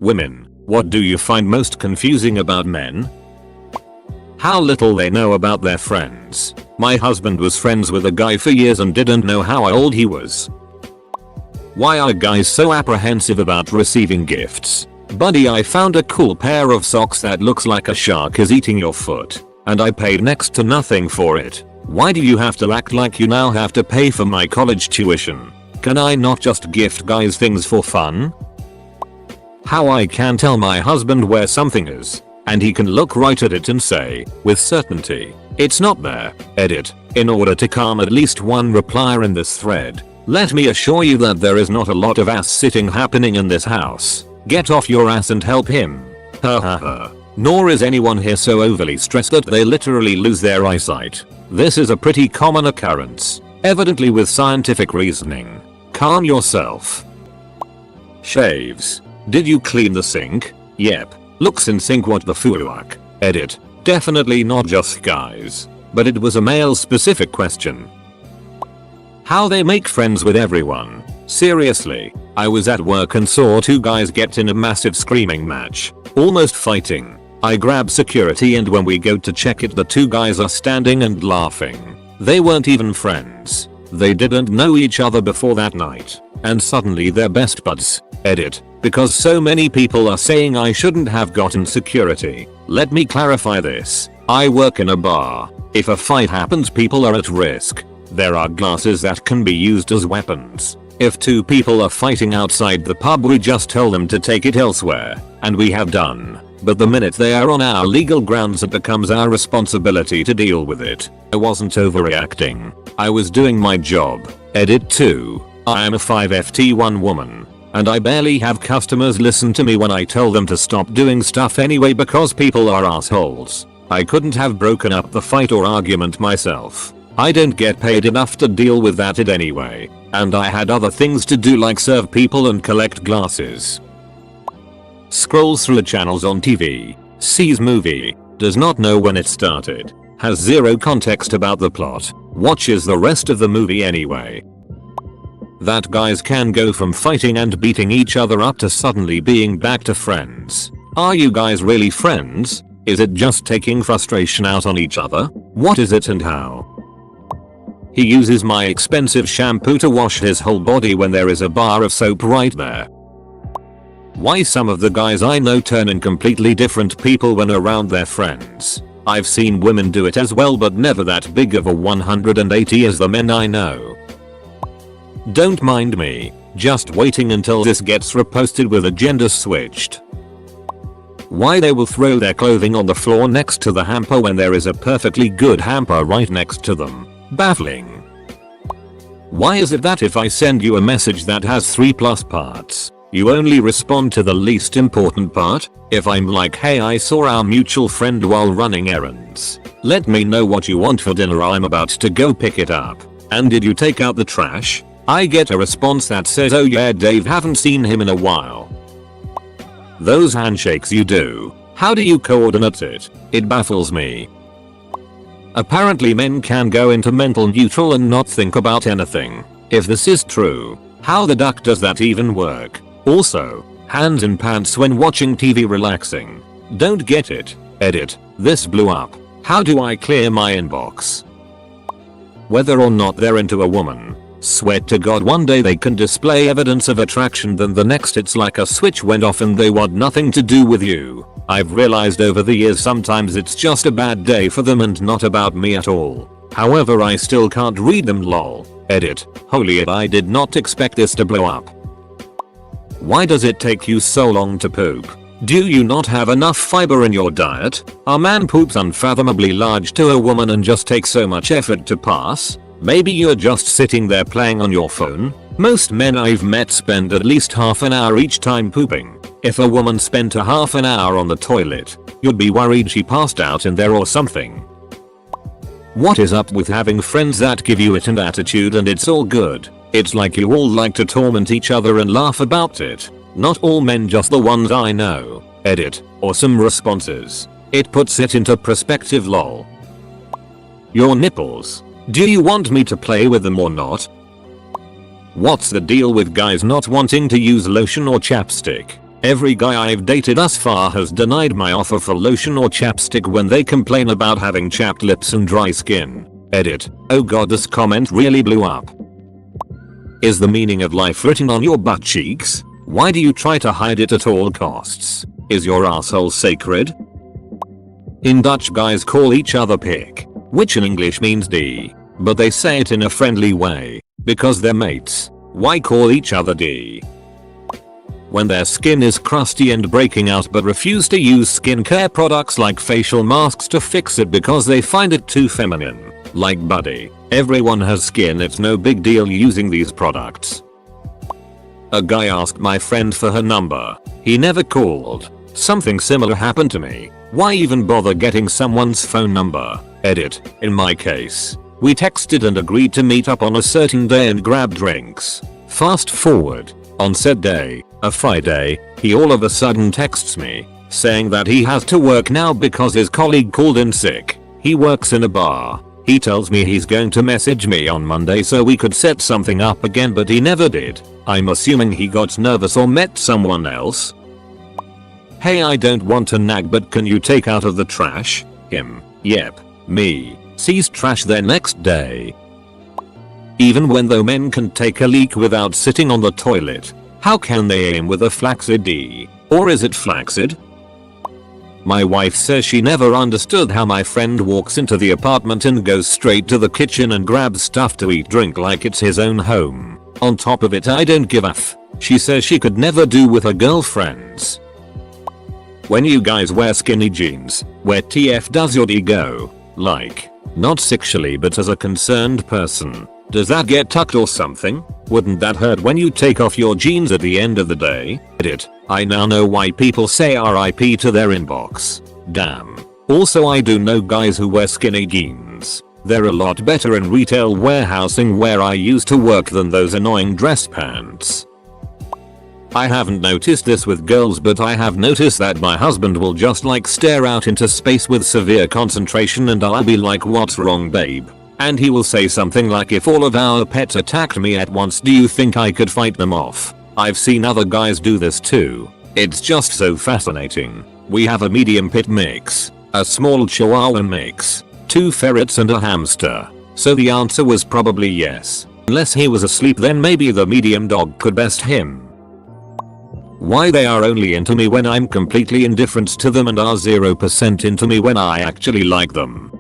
Women, what do you find most confusing about men? How little they know about their friends. My husband was friends with a guy for years and didn't know how old he was. Why are guys so apprehensive about receiving gifts? Buddy, I found a cool pair of socks that looks like a shark is eating your foot, and I paid next to nothing for it. Why do you have to act like you now have to pay for my college tuition? Can I not just gift guys things for fun? How I can tell my husband where something is, and he can look right at it and say, with certainty, it's not there. Edit. In order to calm at least one replier in this thread, let me assure you that there is not a lot of ass sitting happening in this house. Get off your ass and help him. Ha ha ha. Nor is anyone here so overly stressed that they literally lose their eyesight. This is a pretty common occurrence, evidently with scientific reasoning. Calm yourself. Shaves. Did you clean the sink? Yep. Looks in sync, what the fuck. Edit. Definitely not just guys. But it was a male specific question. How they make friends with everyone. Seriously, I was at work and saw two guys get in a massive screaming match, almost fighting. I grab security and when we go to check it, the two guys are standing and laughing. They weren't even friends. They didn't know each other before that night, and suddenly they're best buds. Edit. Because so many people are saying I shouldn't have gotten security. Let me clarify this. I work in a bar. If a fight happens, people are at risk. There are glasses that can be used as weapons. If two people are fighting outside the pub, we just tell them to take it elsewhere, and we have done. But the minute they are on our legal grounds, it becomes our responsibility to deal with it. I wasn't overreacting. I was doing my job. Edit 2. I am a 5FT1 woman, and I barely have customers listen to me when I tell them to stop doing stuff anyway because people are assholes. I couldn't have broken up the fight or argument myself. I don't get paid enough to deal with that anyway, and I had other things to do like serve people and collect glasses. Scrolls through channels on TV, sees movie, does not know when it started, has zero context about the plot, watches the rest of the movie anyway. That guys can go from fighting and beating each other up to suddenly being back to friends. Are you guys really friends? Is it just taking frustration out on each other? What is it and how? He uses my expensive shampoo to wash his whole body when there is a bar of soap right there. Why some of the guys I know turn in completely different people when around their friends. I've seen women do it as well, but never that big of a 180 as the men I know. Don't mind me, just waiting until this gets reposted with a gender switched. Why they will throw their clothing on the floor next to the hamper when there is a perfectly good hamper right next to them. Baffling. Why is it that if I send you a message that has 3+ parts, you only respond to the least important part? If I'm like, hey, I saw our mutual friend while running errands. Let me know what you want for dinner, I'm about to go pick it up. And did you take out the trash? I get a response that says, oh yeah Dave, haven't seen him in a while. Those handshakes you do, how do you coordinate it? It baffles me. Apparently men can go into mental neutral and not think about anything. If this is true, how the duck does that even work? Also, hands in pants when watching TV relaxing. Don't get it. Edit. This blew up. How do I clear my inbox? Whether or not they're into a woman, swear to God one day they can display evidence of attraction, then the next it's like a switch went off and they want nothing to do with you. I've realized over the years sometimes it's just a bad day for them and not about me at all. However, I still can't read them, lol. Edit. Holy, I did not expect this to blow up. Why does it take you so long to poop? Do you not have enough fiber in your diet? Our man poops unfathomably large to a woman and just takes so much effort to pass? Maybe you're just sitting there playing on your phone? Most men I've met spend at least half an hour each time pooping. If a woman spent a half an hour on the toilet, you'd be worried she passed out in there or something. What is up with having friends that give you it and attitude and it's all good? It's like you all like to torment each other and laugh about it. Not all men, just the ones I know. Edit. Awesome responses. It puts it into perspective, lol. Your nipples. Do you want me to play with them or not? What's the deal with guys not wanting to use lotion or chapstick? Every guy I've dated thus far has denied my offer for lotion or chapstick when they complain about having chapped lips and dry skin. Edit. Oh god, this comment really blew up. Is the meaning of life written on your butt cheeks? Why do you try to hide it at all costs? Is your asshole sacred? In Dutch, guys call each other pik, which in English means D, but they say it in a friendly way, because they're mates. Why call each other D? When their skin is crusty and breaking out but refuse to use skincare products like facial masks to fix it because they find it too feminine. Like buddy, everyone has skin, it's no big deal using these products. A guy asked my friend for her number. He never called. Something similar happened to me. Why even bother getting someone's phone number? Edit. In my case, we texted and agreed to meet up on a certain day and grab drinks. Fast forward. On said day, a Friday, he all of a sudden texts me, saying that he has to work now because his colleague called in sick. He works in a bar. He tells me he's going to message me on Monday so we could set something up again, but he never did. I'm assuming he got nervous or met someone else. Hey, I don't want to nag, but can you take out of the trash? Him. Yep. Me. Sees trash the next day. Even when though men can take a leak without sitting on the toilet, how can they aim with a flaccid D? Or is it flaccid? My wife says she never understood how my friend walks into the apartment and goes straight to the kitchen and grabs stuff to eat drink like it's his own home. On top of it, I don't give a f. She says she could never do with her girlfriends. When you guys wear skinny jeans, where TF does your D go? Like, not sexually but as a concerned person. Does that get tucked or something? Wouldn't that hurt when you take off your jeans at the end of the day? Edit. I now know why people say RIP to their inbox. Damn. Also, I do know guys who wear skinny jeans. They're a lot better in retail warehousing where I used to work than those annoying dress pants. I haven't noticed this with girls, but I have noticed that my husband will just like stare out into space with severe concentration and I'll be like, what's wrong babe? And he will say something like, if all of our pets attacked me at once, do you think I could fight them off? I've seen other guys do this too. It's just so fascinating. We have a medium pit mix, a small chihuahua mix, 2 ferrets and a hamster. So the answer was probably yes. Unless he was asleep, then maybe the medium dog could best him. Why they are only into me when I'm completely indifferent to them and are 0% into me when I actually like them.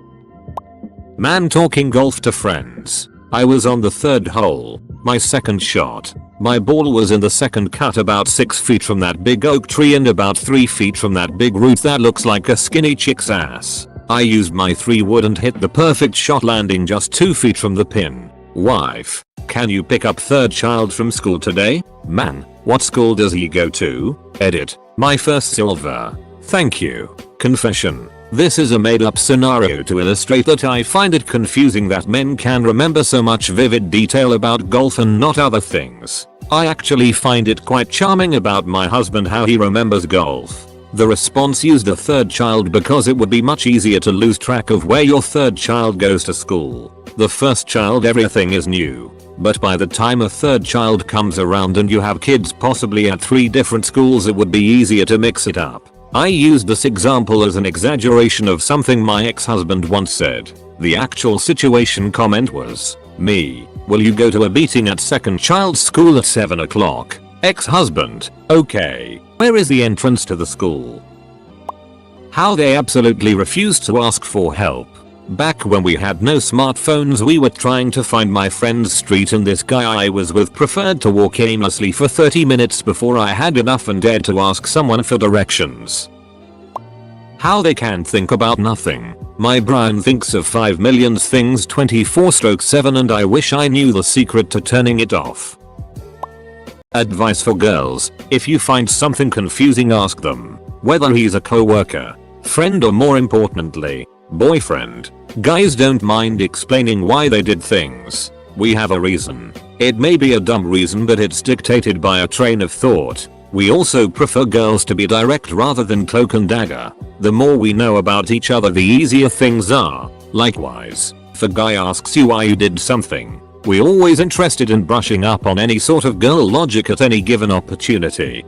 Man talking golf to friends. I was on the 3rd hole, my second shot. My ball was in the second cut about 6 feet from that big oak tree and about 3 feet from that big root that looks like a skinny chick's ass. I used my 3 wood and hit the perfect shot, landing just 2 feet from the pin. Wife, can you pick up 3rd child from school today? Man, what school does he go to? Edit. My first silver. Thank you. Confession. This is a made up scenario to illustrate that I find it confusing that men can remember so much vivid detail about golf and not other things. I actually find it quite charming about my husband how he remembers golf. The response used a 3rd child because it would be much easier to lose track of where your 3rd child goes to school. The 1st child, everything is new. But by the time a 3rd child comes around and you have kids possibly at 3 different schools, it would be easier to mix it up. I used this example as an exaggeration of something my ex-husband once said. The actual situation comment was, me, will you go to a meeting at 2nd child's school at 7 o'clock? Ex-husband, okay, where is the entrance to the school? How they absolutely refused to ask for help. Back when we had no smartphones, we were trying to find my friend's street and this guy I was with preferred to walk aimlessly for 30 minutes before I had enough and dared to ask someone for directions. How they can think about nothing. My brain thinks of 5 million things 24/7 and I wish I knew the secret to turning it off. Advice for girls: if you find something confusing, ask them. Whether he's a coworker, friend or more importantly, boyfriend. Guys don't mind explaining why they did things. We have a reason. It may be a dumb reason, but it's dictated by a train of thought. We also prefer girls to be direct rather than cloak and dagger. The more we know about each other, the easier things are. Likewise, if a guy asks you why you did something, we're always interested in brushing up on any sort of girl logic at any given opportunity.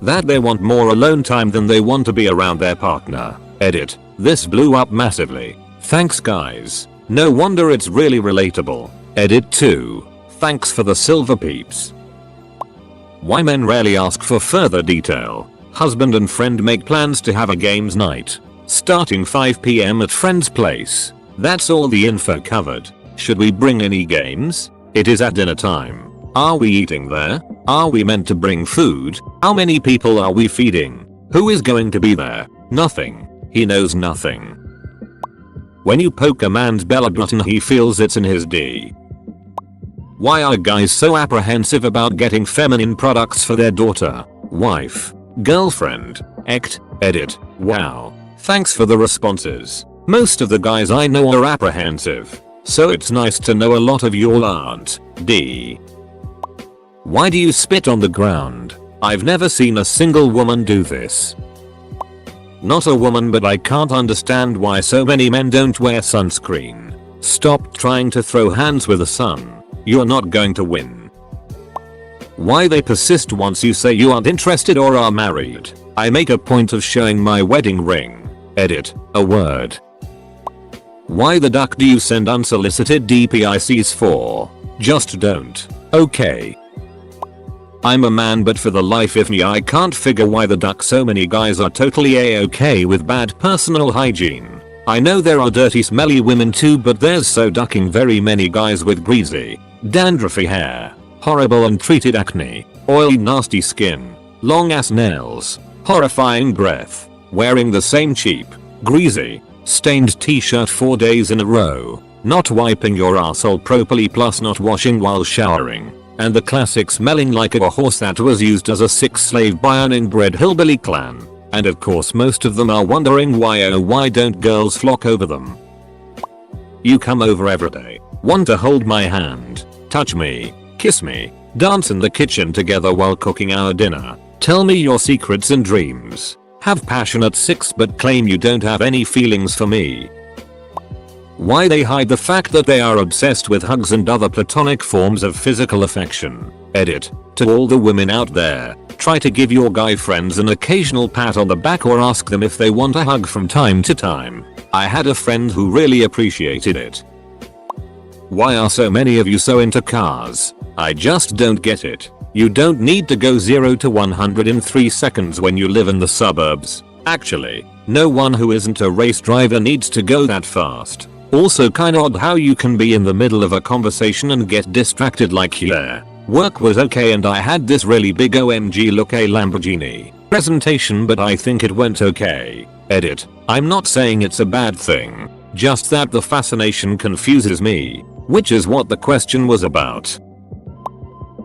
That they want more alone time than they want to be around their partner. Edit. This blew up massively. Thanks guys. No wonder it's really relatable. Edit 2. Thanks for the silver peeps. Why men rarely ask for further detail. Husband and friend make plans to have a games night. Starting 5 PM at friend's place. That's all the info covered. Should we bring any games? It is at dinner time. Are we eating there? Are we meant to bring food? How many people are we feeding? Who is going to be there? Nothing. He knows nothing. When you poke a man's belly button he feels it's in his D. Why are guys so apprehensive about getting feminine products for their daughter, wife, girlfriend, ect? Edit. Wow. Thanks for the responses. Most of the guys I know are apprehensive. So it's nice to know a lot of y'all aren't. D. Why do you spit on the ground? I've never seen a single woman do this. Not a woman, but I can't understand why so many men don't wear sunscreen. Stop trying to throw hands with the sun. You're not going to win. Why they persist once you say you aren't interested or are married. I make a point of showing my wedding ring. Edit. A word. Why the duck do you send unsolicited DPICs for? Just don't. Okay. I'm a man, but for the life of me I can't figure why the duck so many guys are totally a-okay with bad personal hygiene. I know there are dirty smelly women too, but there's so ducking very many guys with greasy, dandruffy hair, horrible untreated acne, oily nasty skin, long ass nails, horrifying breath, wearing the same cheap, greasy, stained t-shirt 4 days in a row, not wiping your asshole properly plus not washing while showering. And the classic smelling like a horse that was used as a sick slave by an inbred hillbilly clan. And of course most of them are wondering why don't girls flock over them. You come over every day, want to hold my hand, touch me, kiss me, dance in the kitchen together while cooking our dinner, tell me your secrets and dreams, have passionate sex but claim you don't have any feelings for me. Why they hide the fact that they are obsessed with hugs and other platonic forms of physical affection. Edit. To all the women out there, try to give your guy friends an occasional pat on the back or ask them if they want a hug from time to time. I had a friend who really appreciated it. Why are so many of you so into cars? I just don't get it. You don't need to go 0 to 100 in 3 seconds when you live in the suburbs. Actually, no one who isn't a race driver needs to go that fast. Also kinda odd how you can be in the middle of a conversation and get distracted like yeah. Work was okay and I had this really big OMG look a Lamborghini presentation, but I think it went okay. Edit. I'm not saying it's a bad thing. Just that the fascination confuses me. Which is what the question was about.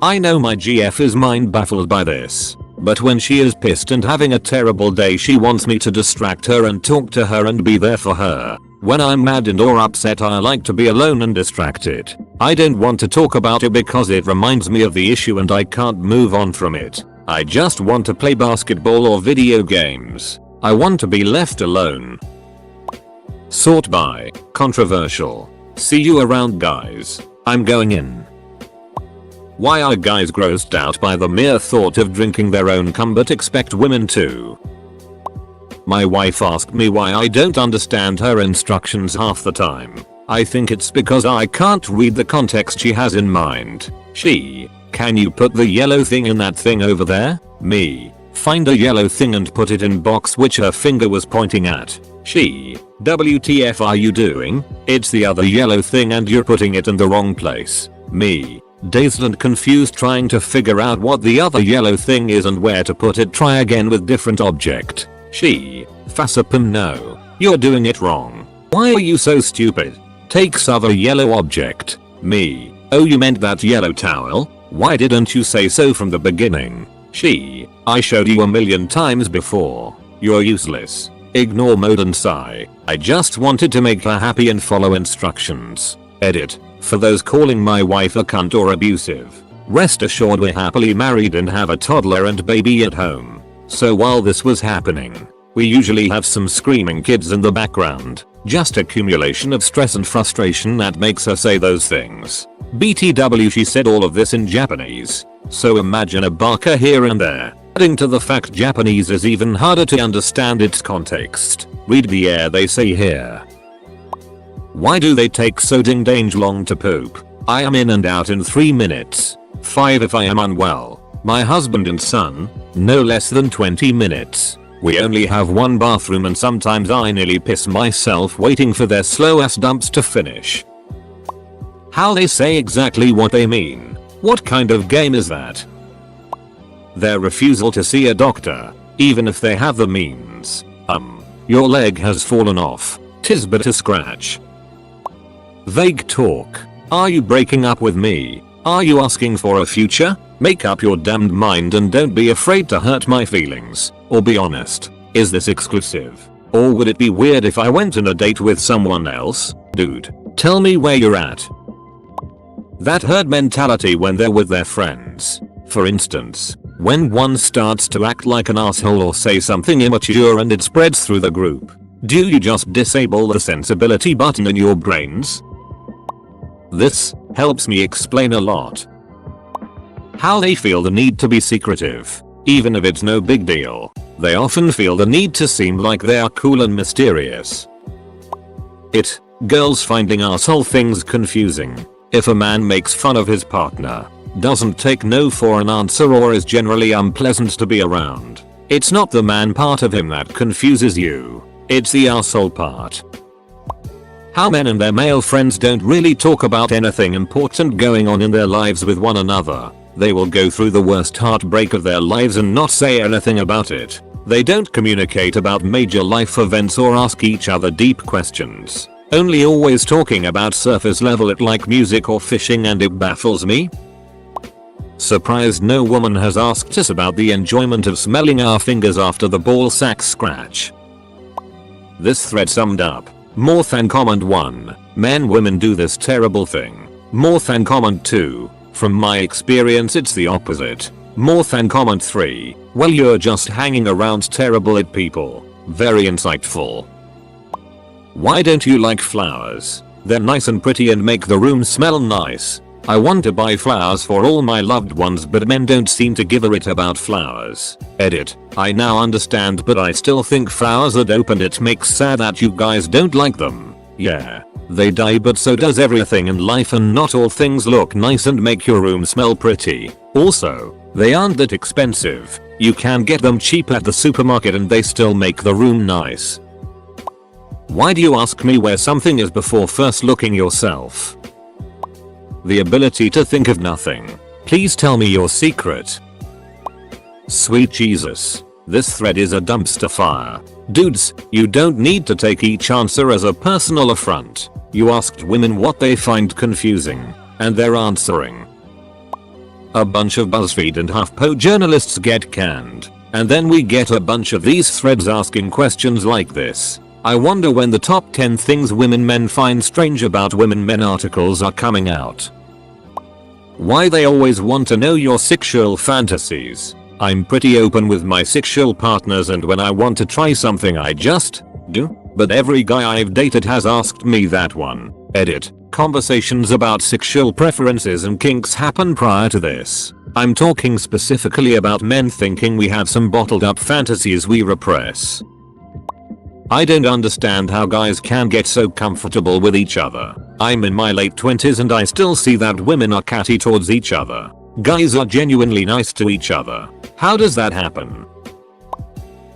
I know my GF is mind baffled by this. But when she is pissed and having a terrible day she wants me to distract her and talk to her and be there for her. When I'm mad and or upset I like to be alone and distracted. I don't want to talk about it because it reminds me of the issue and I can't move on from it. I just want to play basketball or video games. I want to be left alone. Sort by. Controversial. See you around guys. I'm going in. Why are guys grossed out by the mere thought of drinking their own cum but expect women to? My wife asked me why I don't understand her instructions half the time. I think it's because I can't read the context she has in mind. She, can you put the yellow thing in that thing over there? Me, find a yellow thing and put it in box which her finger was pointing at. She, WTF are you doing? It's the other yellow thing and you're putting it in the wrong place. Me, dazed and confused trying to figure out what the other yellow thing is and where to put it. Try again with different object. She, Fasapum no, you're doing it wrong. Why are you so stupid? Takes other yellow object. Me, oh you meant that yellow towel? Why didn't you say so from the beginning? She, I showed you a million times before. You're useless. Ignore mode and sigh. I just wanted to make her happy and follow instructions. Edit. For those calling my wife a cunt or abusive, rest assured we're happily married and have a toddler and baby at home. So while this was happening, we usually have some screaming kids in the background. Just accumulation of stress and frustration that makes her say those things. BTW she said all of this in Japanese. So imagine a baka here and there. Adding to the fact Japanese is even harder to understand its context. Read the air they say here. Why do they take so ding long to poop? I am in and out in 3 minutes. 5 if I am unwell. My husband and son, no less than 20 minutes. We only have one bathroom and sometimes I nearly piss myself waiting for their slow ass dumps to finish. How they say exactly what they mean. What kind of game is that? Their refusal to see a doctor, even if they have the means. Your leg has fallen off. 'Tis but a scratch. Vague talk. Are you breaking up with me? Are you asking for a future? Make up your damned mind and don't be afraid to hurt my feelings. Or be honest. Is this exclusive? Or would it be weird if I went on a date with someone else? Dude, tell me where you're at. That herd mentality when they're with their friends. For instance, when one starts to act like an asshole or say something immature and it spreads through the group. Do you just disable the sensibility button in your brains? This helps me explain a lot. How they feel the need to be secretive. Even if it's no big deal, they often feel the need to seem like they are cool and mysterious. Girls finding asshole things confusing. If a man makes fun of his partner, doesn't take no for an answer or is generally unpleasant to be around, it's not the man part of him that confuses you. It's the asshole part. How men and their male friends don't really talk about anything important going on in their lives with one another. They will go through the worst heartbreak of their lives and not say anything about it. They don't communicate about major life events or ask each other deep questions. Only always talking about surface level it like music or fishing, and it baffles me. Surprised no woman has asked us about the enjoyment of smelling our fingers after the ball sack scratch. This thread summed up. More than comment 1. Men women do this terrible thing. More than comment 2. From my experience it's the opposite. More than comment 3. Well you're just hanging around terrible at people. Very insightful. Why don't you like flowers? They're nice and pretty and make the room smell nice. I want to buy flowers for all my loved ones but men don't seem to give a shit about flowers. Edit. I now understand but I still think flowers are dope and it makes sad that you guys don't like them. Yeah. They die but so does everything in life and not all things look nice and make your room smell pretty. Also, they aren't that expensive. You can get them cheap at the supermarket and they still make the room nice. Why do you ask me where something is before first looking yourself? The ability to think of nothing. Please tell me your secret. Sweet Jesus. This thread is a dumpster fire. Dudes, you don't need to take each answer as a personal affront. You asked women what they find confusing, and they're answering. A bunch of BuzzFeed and HuffPo journalists get canned, and then we get a bunch of these threads asking questions like this. I wonder when the top 10 things women men find strange about women men articles are coming out. Why they always want to know your sexual fantasies. I'm pretty open with my sexual partners and when I want to try something I just do, but every guy I've dated has asked me that one. Edit. Conversations about sexual preferences and kinks happen prior to this. I'm talking specifically about men thinking we have some bottled up fantasies we repress. I don't understand how guys can get so comfortable with each other. I'm in my late 20s and I still see that women are catty towards each other. Guys are genuinely nice to each other. How does that happen?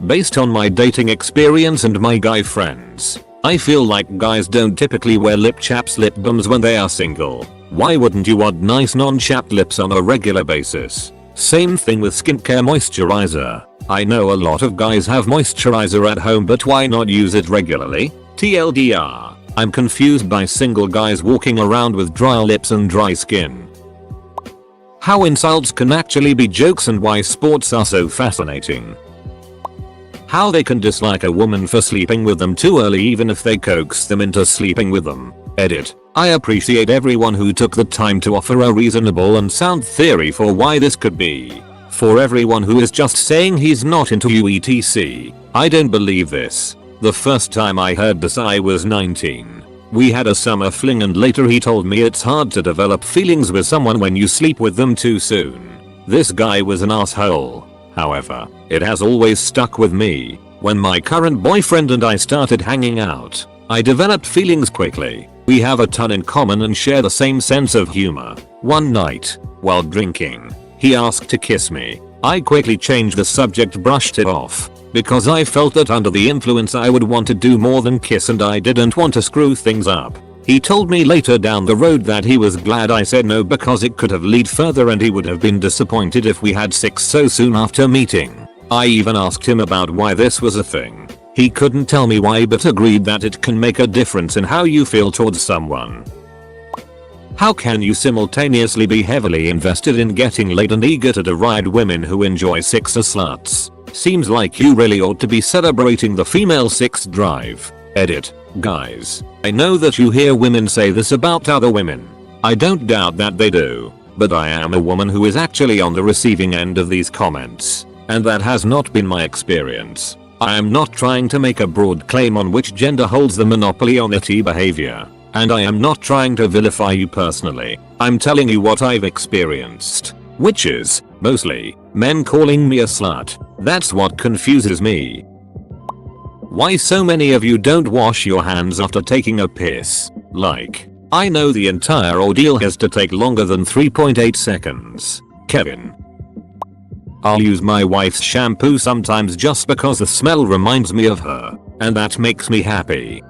Based on my dating experience and my guy friends, I feel like guys don't typically wear lip chaps lip balms when they are single. Why wouldn't you want nice non-chapped lips on a regular basis? Same thing with skincare moisturizer. I know a lot of guys have moisturizer at home but why not use it regularly? TLDR. I'm confused by single guys walking around with dry lips and dry skin. How insults can actually be jokes and why sports are so fascinating. How they can dislike a woman for sleeping with them too early even if they coax them into sleeping with them. Edit. I appreciate everyone who took the time to offer a reasonable and sound theory for why this could be. For everyone who is just saying he's not into you etc. I don't believe this. The first time I heard this I was 19. We had a summer fling and later he told me it's hard to develop feelings with someone when you sleep with them too soon. This guy was an asshole. However, it has always stuck with me. When my current boyfriend and I started hanging out, I developed feelings quickly. We have a ton in common and share the same sense of humor. One night, while drinking, he asked to kiss me. I quickly changed the subject, brushed it off, because I felt that under the influence I would want to do more than kiss and I didn't want to screw things up. He told me later down the road that he was glad I said no because it could have led further and he would have been disappointed if we had sex so soon after meeting. I even asked him about why this was a thing. He couldn't tell me why but agreed that it can make a difference in how you feel towards someone. How can you simultaneously be heavily invested in getting laid and eager to deride women who enjoy sex as sluts? Seems like you really ought to be celebrating the female sex drive. Edit. Guys, I know that you hear women say this about other women. I don't doubt that they do. But I am a woman who is actually on the receiving end of these comments. And that has not been my experience. I am not trying to make a broad claim on which gender holds the monopoly on itty behavior. And I am not trying to vilify you personally. I'm telling you what I've experienced. Which is, mostly, men calling me a slut. That's what confuses me. Why so many of you don't wash your hands after taking a piss? Like, I know the entire ordeal has to take longer than 3.8 seconds. Kevin. I'll use my wife's shampoo sometimes just because the smell reminds me of her, and that makes me happy.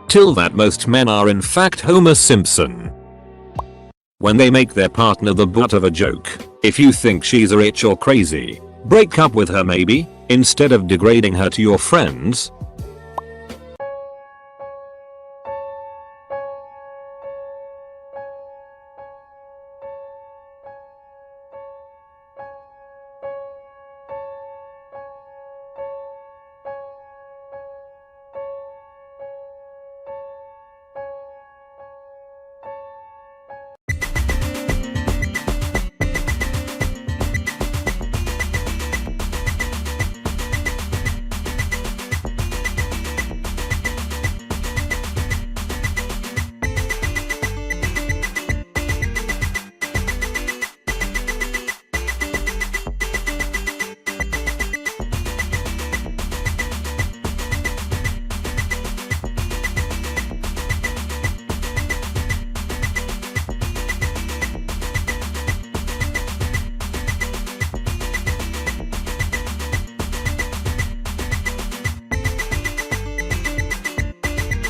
Till that most men are in fact Homer Simpson. When they make their partner the butt of a joke, if you think she's rich or crazy, break up with her maybe, instead of degrading her to your friends.